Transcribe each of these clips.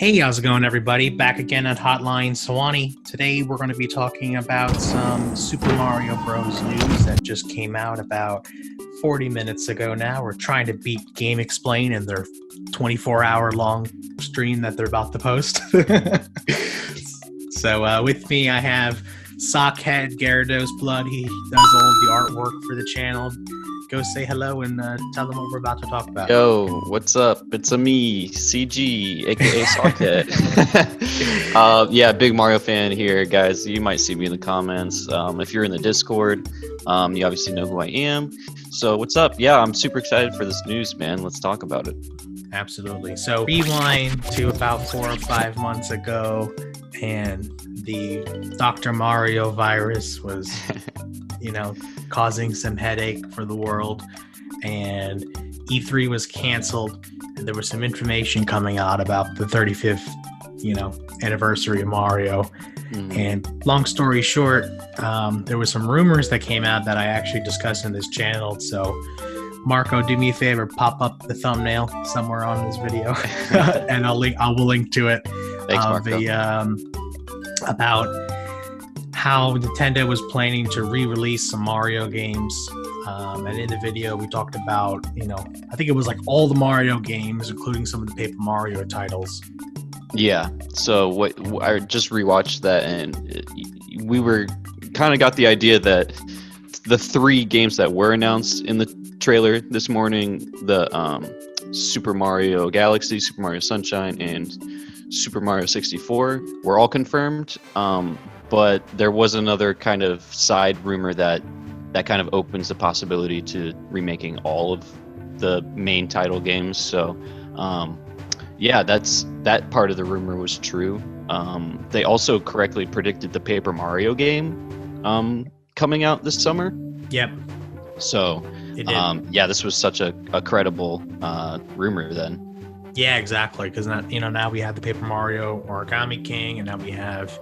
Hey, how's it going, everybody? Back again at Hotline Sehwani. Today, we're going to be talking about some Super Mario Bros. News that just came out about 40 minutes ago now. We're trying to beat Game Explain in their 24-hour-long stream that they're about to post. So, with me, I have Sockhead Gyarados Blood. He does all the artwork for the channel. Go say hello and tell them what we're about to talk about. Yo, what's up? It's a me, CG, aka Socket. Yeah, big Mario fan here, guys. You might see me in the comments. If you're in the Discord, you obviously know who I am. So what's up? Yeah, I'm super excited for this news, man. Let's talk about it. Absolutely. So rewind to about 4 or 5 months ago, and the Dr. Mario virus was, causing some headache for the world, and E3 was canceled, and there was some information coming out about the 35th, anniversary of Mario. And long story short, there was some rumors that came out that I actually discussed in this channel. So Marco, do me a favor, pop up the thumbnail somewhere on this video, and I will link to it. Thanks, Marco. About how Nintendo was planning to re-release some Mario games. And in the video, we talked about, I think it was like all the Mario games, including some of the Paper Mario titles. Yeah, so I just rewatched that, and we were kind of got the idea that the 3 games that were announced in the trailer this morning, the Super Mario Galaxy, Super Mario Sunshine, and Super Mario 64 were all confirmed. But there was another kind of side rumor that kind of opens the possibility to remaking all of the main title games. So, yeah, that part of the rumor was true. They also correctly predicted the Paper Mario game coming out this summer. Yep. So, yeah, this was such a credible rumor then. Yeah, exactly. Because now we have the Paper Mario Origami King, and now we have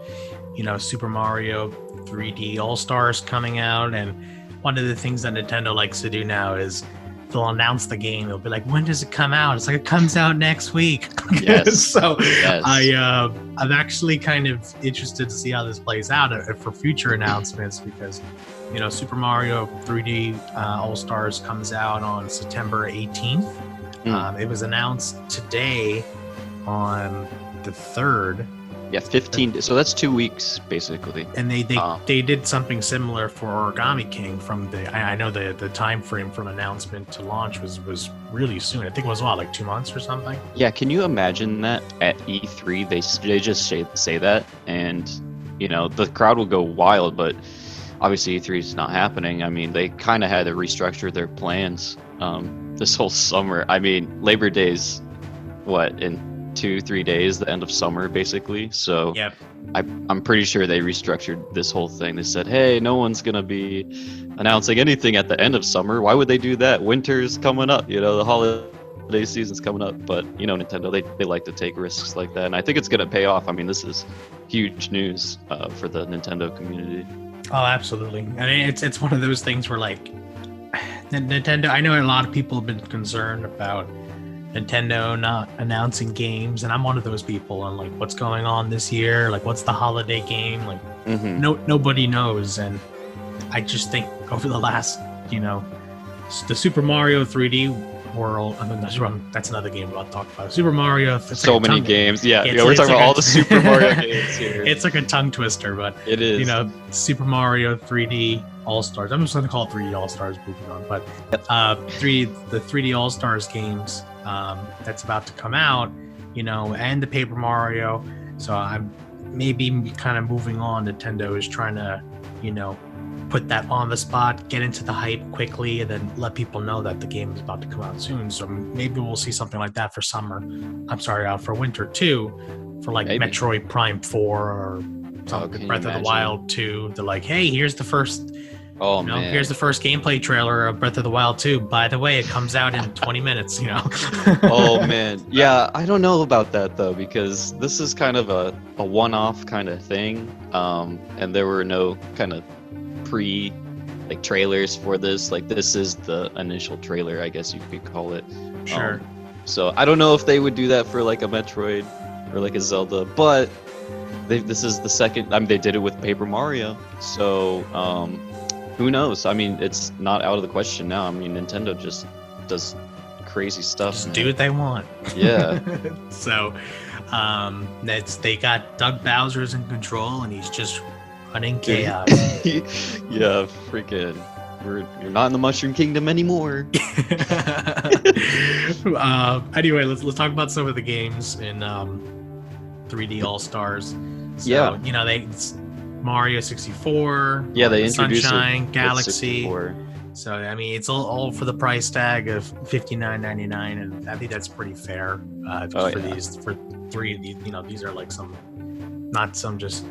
Super Mario 3D All-Stars coming out. And one of the things that Nintendo likes to do now is they'll announce the game. They'll be like, when does it come out? It's like, it comes out next week. Yes. So yes. I'm actually kind of interested to see how this plays out for future announcements, because Super Mario 3D All-Stars comes out on September 18th. It was announced today on the 3rd. Yeah, 15. So that's 2 weeks basically. And they did something similar for Origami King. I know the time frame from announcement to launch was really soon. I think it was like 2 months or something. Yeah, can you imagine that at E3 they just say that, and the crowd will go wild. But obviously E3 is not happening. I mean, they kind of had to restructure their plans this whole summer. I mean, Labor Day's in 2-3 days, the end of summer basically. So yep. I'm pretty sure they restructured this whole thing. They said, hey, no one's gonna be announcing anything at the end of summer. Why would they do that? Winter's coming up, the holiday season's coming up. But Nintendo, they like to take risks like that, and I think it's gonna pay off. I mean, this is huge news for the Nintendo community. Oh, absolutely. I mean, it's one of those things where Nintendo, I know a lot of people have been concerned about Nintendo not announcing games, and I'm one of those people. And what's going on this year? What's the holiday game? Nobody knows. And I just think over the last, the Super Mario 3D World. I mean, that's another game we're about to talk about. Super Mario. So many games. Yeah, we're talking about all the Super Mario games here. It's like a tongue twister, but it is. Super Mario 3D All-Stars. I'm just going to call it 3D All-Stars, moving on. But the 3D All-Stars games that's about to come out, and the Paper Mario. So I'm maybe kind of moving on. Nintendo is trying to, put that on the spot, get into the hype quickly, and then let people know that the game is about to come out soon. So maybe we'll see something like that for summer. For winter too, for maybe. Metroid Prime 4 or something, Breath of the Wild 2. They're like, hey, here's the first. Oh man! Here's the first gameplay trailer of Breath of the Wild 2. By the way, it comes out in 20 minutes. Oh man, yeah. I don't know about that though, because this is kind of a one-off kind of thing, and there were no kind of trailers for this. This is the initial trailer, I guess you could call it. Sure. So I don't know if they would do that for a Metroid or like a Zelda, but this is the second. I mean, they did it with Paper Mario, so who knows? I mean, it's not out of the question now. I mean, Nintendo just does crazy stuff. Just do what they want. Yeah. So, they got Doug Bowser's in control, and he's just running chaos. Yeah, freaking. You're not in the Mushroom Kingdom anymore. Anyway, let's talk about some of the games in 3D All Stars. So, Yeah. you know, it's Mario 64. Yeah, they introduced Sunshine, it Galaxy. 64. So I mean, it's all for the price tag of $59.99, and I think that's pretty fair for three of these. You know, these are like not some just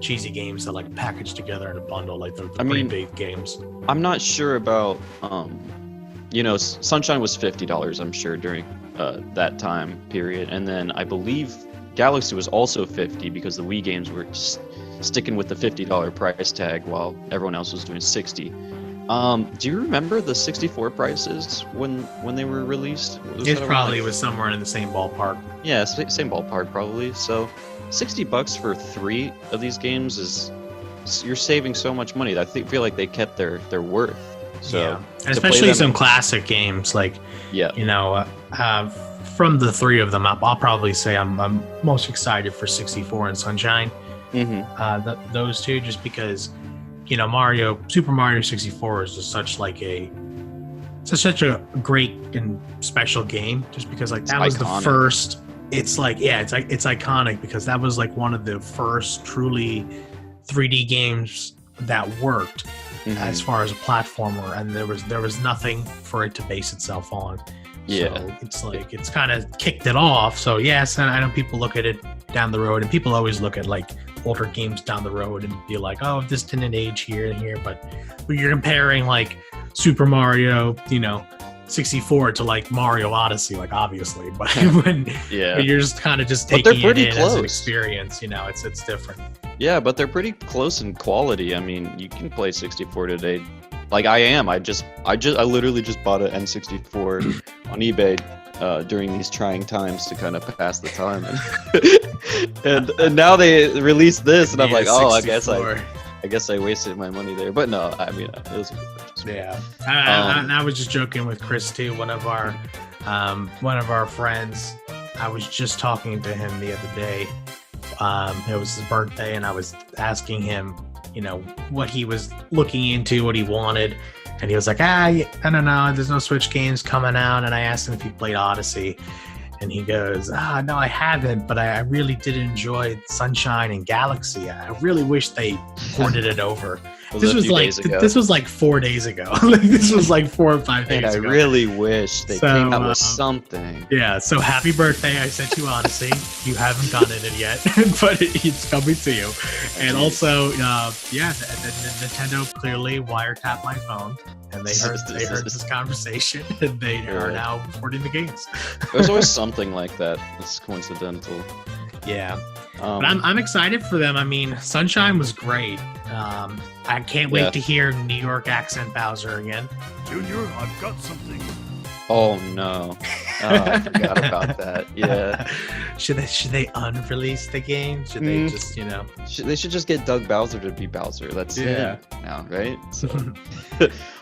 cheesy games that like packaged together in a bundle. Like they're pretty big games. I'm not sure about Sunshine was $50, I'm sure, during that time period, and then I believe Galaxy was also $50 because the Wii games were sticking with the $50 price tag while everyone else was doing $60. Do you remember the 64 prices when they were released? It probably was somewhere in the same ballpark. Yeah, same ballpark probably. So $60 for 3 of these games you're saving so much money. I feel like they kept their worth. So yeah, especially some classic games like from the 3 of them, I'll probably say I'm most excited for 64 and Sunshine. Mm-hmm. Those two, just because Super Mario 64 is just such a great and special game, just because like that was iconic. The first. It's iconic because that was like one of the first truly 3D games that worked as far as a platformer, and there was nothing for it to base itself on. Yeah, so it's kind of kicked it off. So yes, and I know people look at it down the road, and people always look at like older games down the road and be like, oh, this didn't age here and here, but when you're comparing like Super Mario 64 to like Mario Odyssey, like obviously, but when you're just kind of just taking it in as an experience, it's different. Yeah, but they're pretty close in quality. I mean, you can play 64 today. Like I am. I literally just bought an N64 on eBay during these trying times to kind of pass the time. And now they released this, and I'm like, oh, 64. I guess I wasted my money there. But no, I mean, it was a good purchase. Yeah. I was just joking with Chris too, one of our friends. I was just talking to him the other day. It was his birthday, and I was asking him, what he was looking into, what he wanted, and he was like, I don't know, there's no Switch games coming out. And I asked him if he played Odyssey, and he goes, no, I haven't, but I really did enjoy Sunshine and Galaxy. I really wish they ported it over. This was like 4 days ago. This was like 4 or 5 days ago. I really wish they came out with something. Yeah, so happy birthday. I sent you Odyssey. You haven't gotten it yet, but it's coming to you. And also, Nintendo clearly wiretapped my phone, and they heard this conversation, and they are now porting the games. There's always something like that. It's coincidental. Yeah. But I'm excited for them. I mean, Sunshine was great. I can't wait to hear New York accent Bowser again. Junior, I've got something. Oh no! I forgot about that. Yeah. Should they unrelease the game? Should they just They should just get Doug Bowser to be Bowser. That's him now, right? So.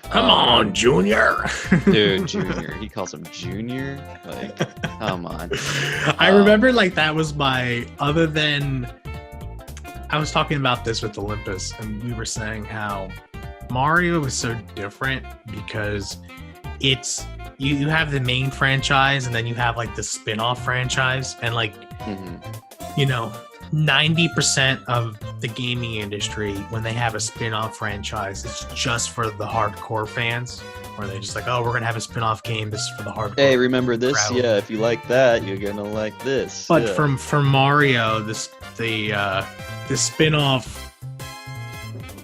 Come on, Junior. Dude, Junior. He calls him Junior. Like, come on. I remember that was other than I was talking about this with Olympus, and we were saying how Mario was so different because it's you have the main franchise, and then you have like the spin-off franchise, and 90% of the gaming industry, when they have a spin-off franchise, it's just for the hardcore fans, where they just like, oh, we're gonna have a spin-off game, this is for the hardcore. Hey, remember this? crowd. Yeah, if you like that, you're gonna like this. But for Mario, the spin-off,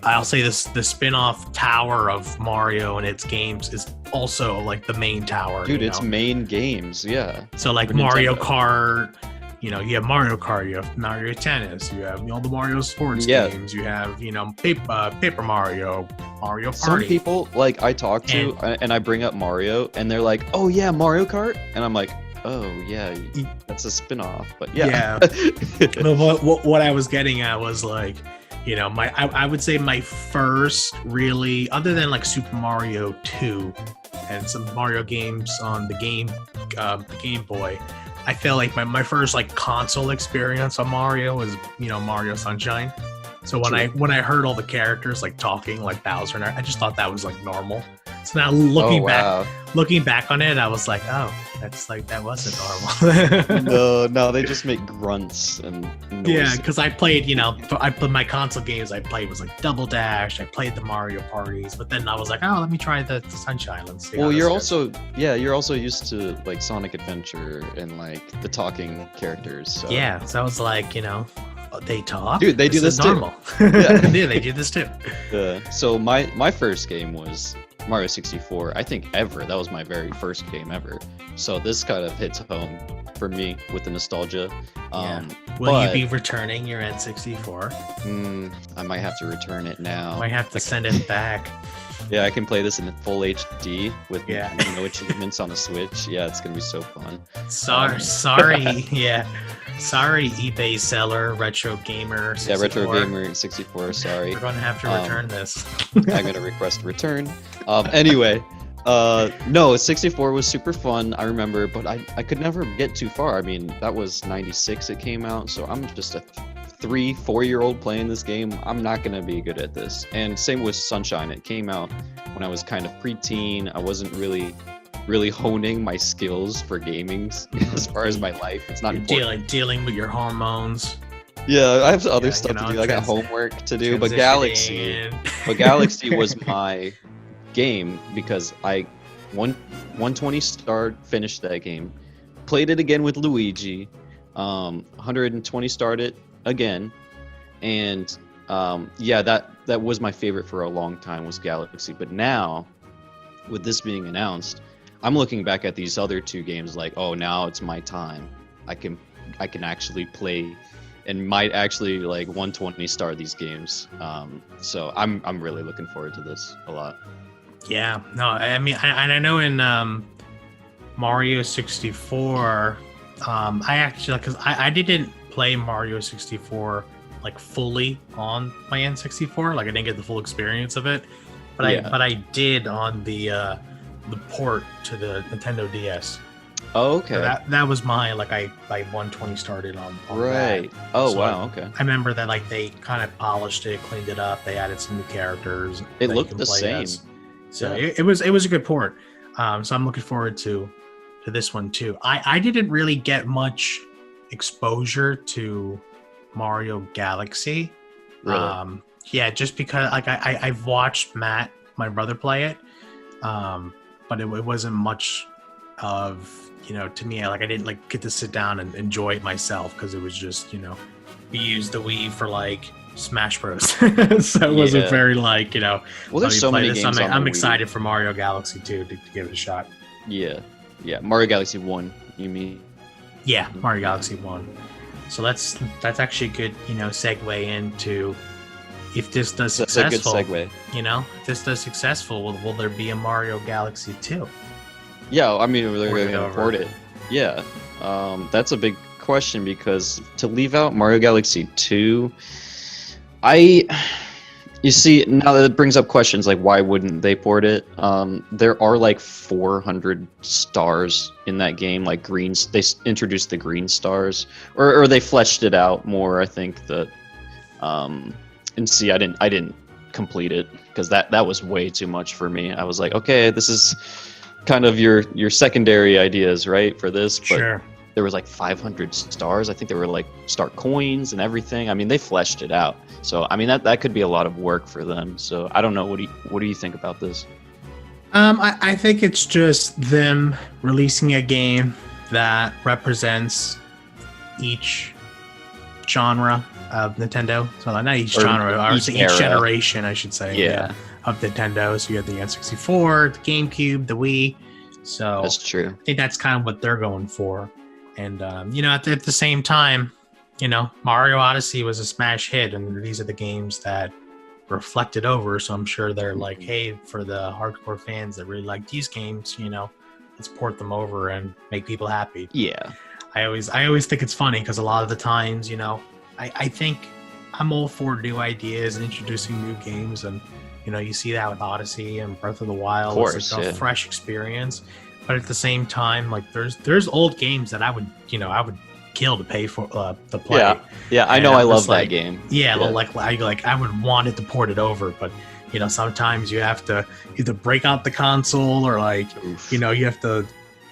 I'll say this, the spin-off tower of Mario and its games is also like the main tower. Dude, it's main games, yeah. So like Mario Kart, you have Mario Kart, you have Mario Tennis, you have all the Mario sports games, you have Paper Mario Party. Some people I talk to and I bring up Mario, and they're like, "Oh yeah, Mario Kart," and I'm like, Oh yeah, that's a spin-off, but yeah. But what I was getting at was like, you know, I would say my first really, other than like Super Mario 2 and some Mario games on the Game Boy, I feel like my first like console experience on Mario was, you know, Mario Sunshine. So when I heard all the characters like talking like Bowser, and I just thought that was like normal. So now looking back on it, I was like, oh, that wasn't normal. No, they just make grunts and noises. Yeah, because I played, you know, I put my console games I played was like Double Dash. I played the Mario parties, but then I was like, oh, let me try the Sunshine. Let's see. Well, you're also used to like Sonic Adventure and like the talking characters. So. Yeah, so I was like, you know, they talk. Dude, they do this normal. too. Yeah, they do this too. So my first game was Mario 64. I think ever. That was my very first game ever. So this kind of hits home for me with the nostalgia. Will you be returning your N64? I might have to return it now. Might have to send it back. Yeah, I can play this in full HD with no achievements on the Switch. Yeah, it's gonna be so fun. Sorry, sorry, eBay seller, retro gamer. 64. Yeah, retro gamer 64. Sorry, we're gonna have to return this. I'm gonna request return. Anyway, no, 64 was super fun. I remember, but I could never get too far. I mean, that was '96 it came out, so I'm just a 3-4-year-old playing this game. I'm not gonna be good at this. And same with Sunshine. It came out when I was kind of preteen. I wasn't really honing my skills for gaming as far as my life. It's not dealing with your hormones. Yeah, I have other stuff to do. I got homework to do. But Galaxy was my game because I 120 starred, finished that game, played it again with Luigi, 120 starred it again, and that was my favorite for a long time, was Galaxy. But now with this being announced, I'm looking back at these other two games like, oh, now it's my time. I can actually play and might actually like 120 star these games. So I'm really looking forward to this a lot. Yeah, no, I mean, I know in Mario 64, I actually, because I didn't play Mario 64 like fully on my N64, like I didn't get the full experience of it, but I did on the port to the Nintendo DS. Oh, okay. So that was my, like, I 120 started on right. That. Oh, so wow, okay. I remember that, like, they kind of polished it, cleaned it up, they added some new characters. It looked the same. So it was a good port. So I'm looking forward to this one too. I didn't really get much exposure to Mario Galaxy. Really? Yeah, just because like I've watched Matt, my brother, play it. But it wasn't much of, you know, to me, like I didn't like get to sit down and enjoy it myself because it was just, you know, we used the Wii for like Smash Bros. So it wasn't very like, you know, well, there's so many games. I'm excited for Mario Galaxy 2 to give it a shot. Yeah. Mario Galaxy 1, you mean? Yeah, Mario Galaxy 1. So that's actually a good, you know, segue into if this does successful. That's a good segue. You know, if this does successful, will there be a Mario Galaxy 2? Yeah, I mean, they're going to port it. Yeah, that's a big question because to leave out Mario Galaxy 2, you see, now that it brings up questions like why wouldn't they port it? There are like 400 stars in that game, like greens. They introduced the green stars, or they fleshed it out more. I think that, and see, I didn't complete it because that was way too much for me. I was like, okay, this is kind of your secondary ideas, right, for this. But sure. There was like 500 stars. I think there were like star coins and everything. I mean, they fleshed it out. So I mean that could be a lot of work for them. So I don't know. What do you think about this? I think it's just them releasing a game that represents each genre of Nintendo. So not each genre, or each generation, I should say. Yeah. Of Nintendo. So you have the N64, the GameCube, the Wii. So that's true. I think that's kind of what they're going for. And you know, at the same time, you know, Mario Odyssey was a smash hit, and these are the games that reflected over. So I'm sure they're like, hey, for the hardcore fans that really like these games, you know, let's port them over and make people happy. Yeah. I always think it's funny because a lot of the times, you know, I think I'm all for new ideas and introducing new games, and you know, you see that with Odyssey and Breath of the Wild. Of course, it's like a yeah. fresh experience. But at the same time, like there's old games that I would kill to pay for to play. Yeah, I And know. I'm I love just that like, game. Yeah, well, like I would want it to port it over, but you know, sometimes you have to either break out the console or like, Oof. you know, you have to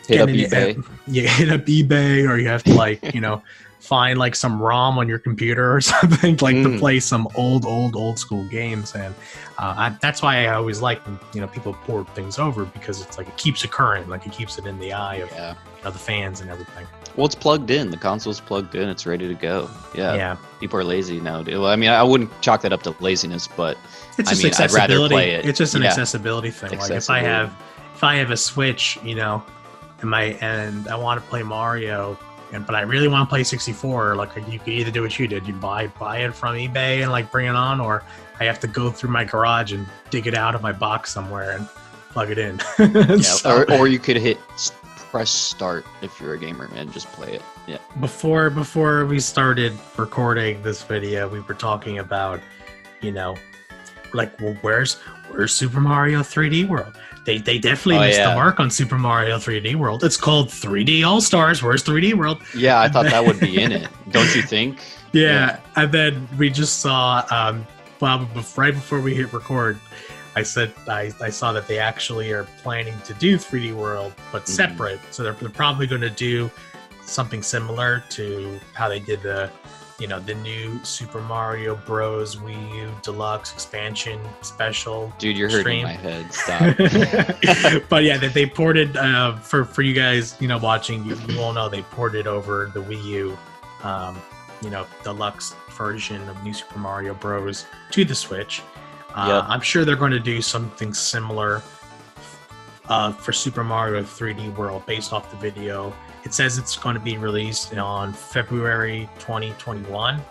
Hit up get eBay. you hit up eBay, or you have to like, you know, find like some ROM on your computer or something like to play some old school games. And that's why I always like when, you know, people port things over, because it's like it keeps it current, like it keeps it in the eye of, Yeah. you know, the fans and everything. Well, it's plugged in. The console's plugged in. It's ready to go. Yeah. Yeah. People are lazy now. Well, I mean, I wouldn't chalk that up to laziness, but It's I just mean, I'd rather accessibility. play it. It's just an Yeah. accessibility thing. Like if I have a Switch, you know, and I want to play Mario, but I really want to play 64, like you could either do what you did, you buy it from eBay and like bring it on, or I have to go through my garage and dig it out of my box somewhere and plug it in. Yeah, So, or you could press start if you're a gamer and just play it. Yeah. before we started recording this video, we were talking about, you know, like, well, where's Super Mario 3D World? They definitely missed the mark on Super Mario 3D World. It's called 3D All Stars. Where's 3D World? Yeah, I thought that would be in it. Don't you think? Yeah, and then we just saw, right before we hit record, I said I saw that they actually are planning to do 3D World, but separate. So they're probably going to do something similar to how they did the new Super Mario Bros. Wii U Deluxe expansion special. Dude, you're hurting my head. Stop. But yeah, that they ported for you guys, you know, watching. You all know they ported over the Wii U, deluxe version of New Super Mario Bros. To the Switch. Yep. I'm sure they're going to do something similar for Super Mario 3D World based off the video. It says it's going to be released on February 2021,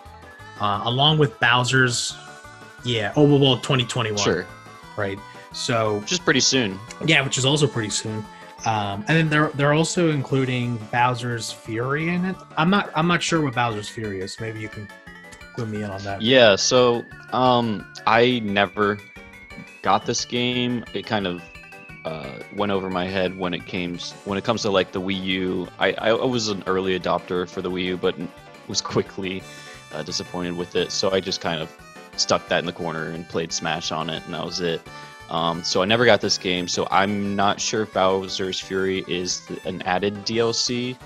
along with Bowser's. Yeah. Oh, well, 2021. Sure. Right. So just pretty soon. Yeah, which is also pretty soon. And then they're also including Bowser's Fury in it. I'm not sure what Bowser's Fury is. Maybe you can clue me in on that. Yeah. So I never got this game. It kind of went over my head when it comes to like the Wii U. I was an early adopter for the Wii U, but was quickly disappointed with it. So I just kind of stuck that in the corner and played Smash on it, and that was it. So I never got this game. So I'm not sure if Bowser's Fury is an added DLC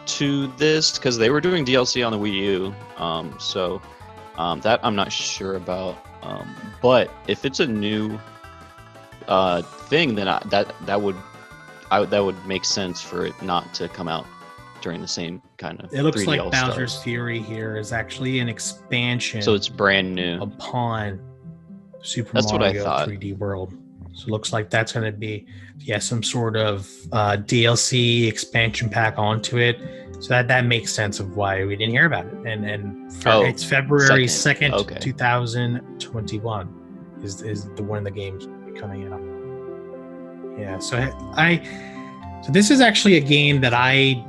to this, because they were doing DLC on the Wii U. So that I'm not sure about. But if it's a new thing, then that would make sense for it not to come out during the same kind of. It looks 3D like All-Stars. Bowser's Fury here is actually an expansion. So it's brand new. Upon Super That's what I Mario thought. 3D World. So it looks like that's going to be some sort of DLC expansion pack onto it. So that makes sense of why we didn't hear about it. And it's February 2nd, Okay. 2021 is when the game's coming out. Yeah, so this is actually a game that I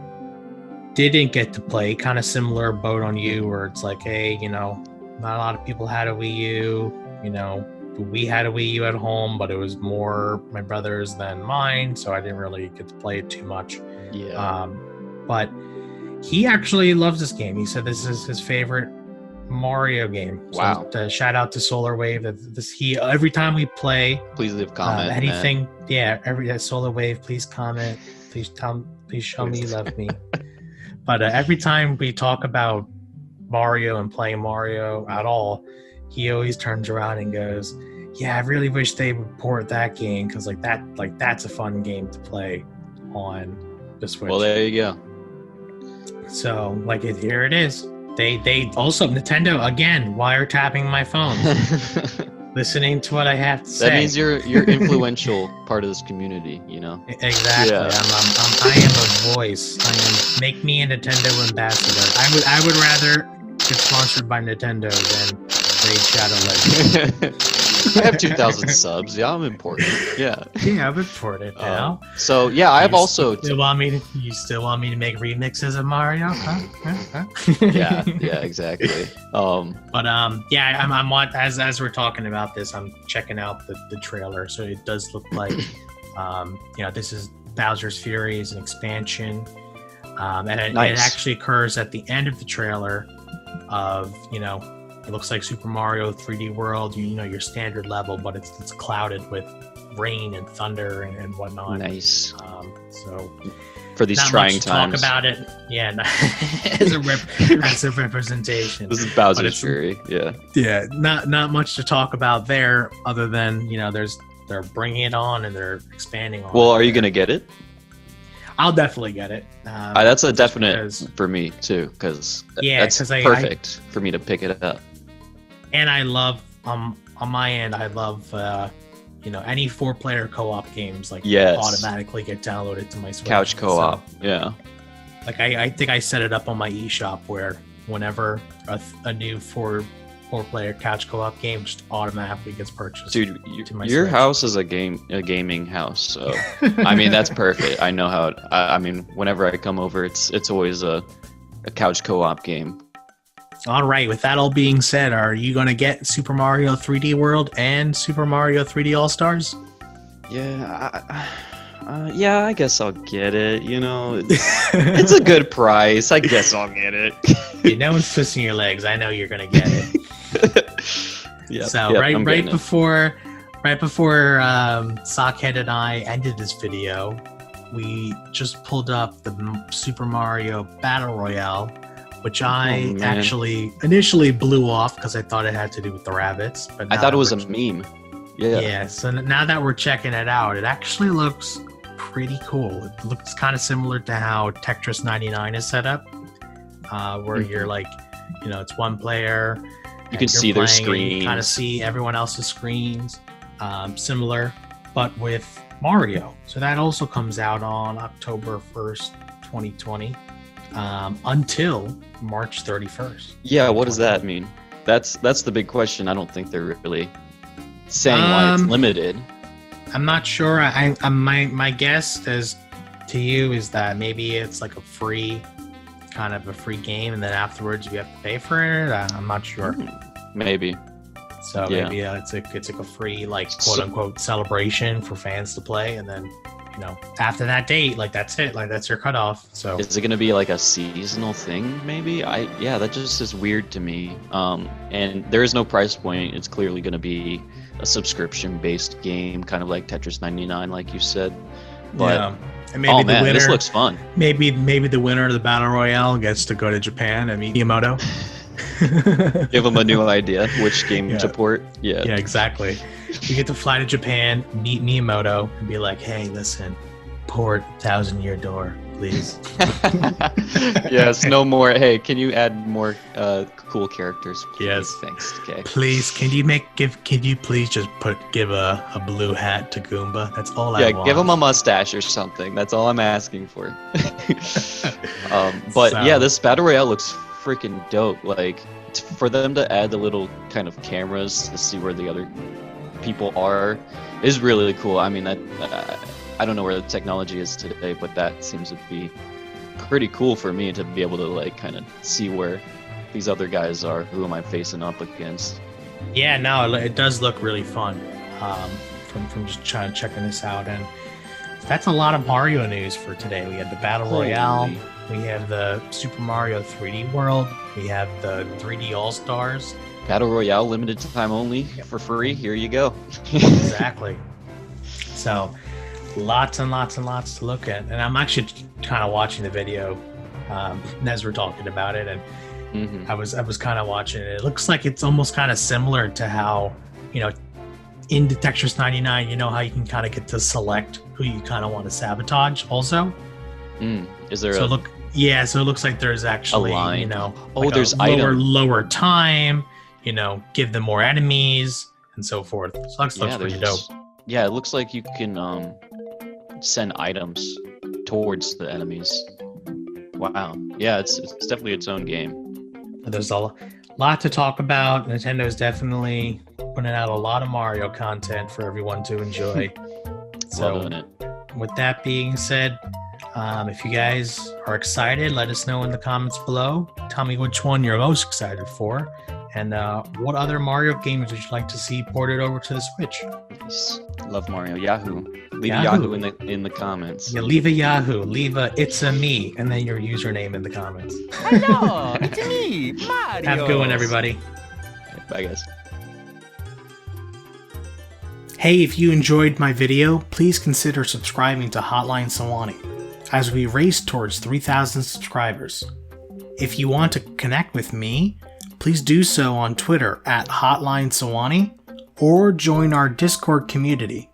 didn't get to play, kind of similar boat on you, where it's like, hey, you know, not a lot of people had a Wii U, you know, we had a Wii U at home, but it was more my brother's than mine, so I didn't really get to play it too much. Yeah. But he actually loves this game. He said this is his favorite Mario game. Wow. So shout out to Solar Wave. Every time we play, Please leave a comment. anything, every Solar Wave, please comment. Please show me you love me. But every time we talk about Mario and playing Mario at all, he always turns around and goes, "Yeah, I really wish they would port that game, because that's a fun game to play on the Switch." Well, there you go. So here it is. They also, Nintendo again wiretapping my phone, listening to what I have to say. That means you're influential part of this community, you know. Exactly. Yeah. I am a voice. Make me a Nintendo ambassador. I would rather get sponsored by Nintendo than Raid Shadow Legends. I have 2,000 subs. Yeah, I'm important. Yeah. Yeah, I'm important now. So yeah, I've also. You still want me to make remixes of Mario? Huh? Yeah, exactly. But yeah, I'm as we're talking about this, I'm checking out the trailer. So it does look like, this is Bowser's Fury is an expansion, and it actually occurs at the end of the trailer. Of it looks like Super Mario 3D World. Your standard level, but it's clouded with rain and thunder and whatnot. Nice. So for these trying times, talk about it. Yeah, as a representation. This is Bowser's Fury. Yeah. Yeah, not much to talk about there, other than they're bringing it on and they're expanding on. Well, are you gonna get it? I'll definitely get it. That's a definite for me too, because that's perfect for me to pick it up. And I love on my end, I love any 4-player co-op games automatically get downloaded to my Switch. Couch co-op, so, yeah. Like I think I set it up on my eShop where whenever a new 4-player couch co-op game just automatically gets purchased. Dude, your house is a gaming house, so I mean that's perfect. I know how. I mean, whenever I come over, it's always a couch co-op game. All right. With that all being said, are you gonna get Super Mario 3D World and Super Mario 3D All Stars? Yeah. Yeah, I guess I'll get it. It's a good price. I guess I'll get it. No one's twisting your legs. I know you're gonna get it. Right before Sockhead and I ended this video, we just pulled up the Super Mario Battle Royale, which I actually initially blew off because I thought it had to do with the rabbits. But I thought it was a meme. Yeah. Yeah. So now that we're checking it out, it actually looks pretty cool. It looks kind of similar to how Tetris 99 is set up, where you're like, it's one player. You can see their screens. You kind of see everyone else's screens. Similar, but with Mario. So that also comes out on October 1st, 2020, until March 31st. Yeah, what does that mean? That's the big question. I don't think they're really saying why it's limited. I'm not sure. My guess to you is that maybe it's like a free game, and then afterwards you have to pay for it. I'm not sure. Maybe. So maybe it's like a free quote unquote celebration for fans to play, and then after that date, that's it. That's your cutoff. So is it going to be like a seasonal thing? Maybe. That just is weird to me. And there is no price point. It's clearly going to be a subscription-based game, kind of like Tetris 99, like you said. But yeah. And maybe the winner, this looks fun. Maybe the winner of the Battle Royale gets to go to Japan and meet Miyamoto. Give them a new idea, which game to port. Yeah, exactly. You get to fly to Japan, meet Miyamoto, and be like, hey, listen, port 1,000 Year Door, please. Yes, no more. Hey, can you add more cool characters? Please? Yes. Thanks. Okay. Please, can you please just give a blue hat to Goomba? That's all I want. Yeah, give him a mustache or something. That's all I'm asking for. But yeah, this Battle Royale looks freaking dope. For them to add the little kind of cameras to see where the other people are is really cool. I mean, I don't know where the technology is today, but that seems to be pretty cool for me to be able to kind of see where these other guys are. Who am I facing up against? Yeah, no, it does look really fun. From just checking this out, and that's a lot of Mario news for today. We had the Battle Royale. We have the Super Mario 3D World. We have the 3D All Stars. Battle Royale, limited time only, for free. Here you go. Exactly. So, lots and lots and lots to look at. And I'm actually kind of watching the video as we're talking about it. And I was kind of watching it. It looks like it's almost kind of similar to how, in the Tetris 99, how you can kind of get to select who you kind of want to sabotage also. Is there Yeah, so it looks like there's actually, there's lower time, give them more enemies and so forth. So that looks pretty dope. Yeah, it looks like you can send items towards the enemies. Wow. Yeah, it's definitely its own game. There's a lot to talk about. Nintendo's definitely putting out a lot of Mario content for everyone to enjoy. Loving it. With that being said, if you guys are excited, let us know in the comments below. Tell me which one you're most excited for, and what other Mario games would you like to see ported over to the Switch? Yes. Love Mario. Yahoo! Leave a Yahoo in the comments. Yeah, leave a Yahoo, leave a "it's a me," and then your username in the comments. Hello, it's me, Mario. Have a good one, everybody. Bye, guys. Hey, if you enjoyed my video, please consider subscribing to Hotline Sehwani as we race towards 3,000 subscribers. If you want to connect with me, please do so on Twitter at Hotline Sehwani or join our Discord community.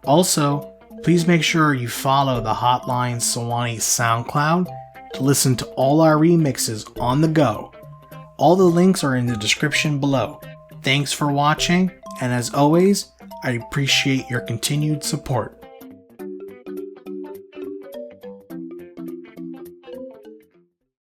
Also, please make sure you follow the Hotline Sehwani SoundCloud to listen to all our remixes on the go. All the links are in the description below. Thanks for watching, and as always, I appreciate your continued support.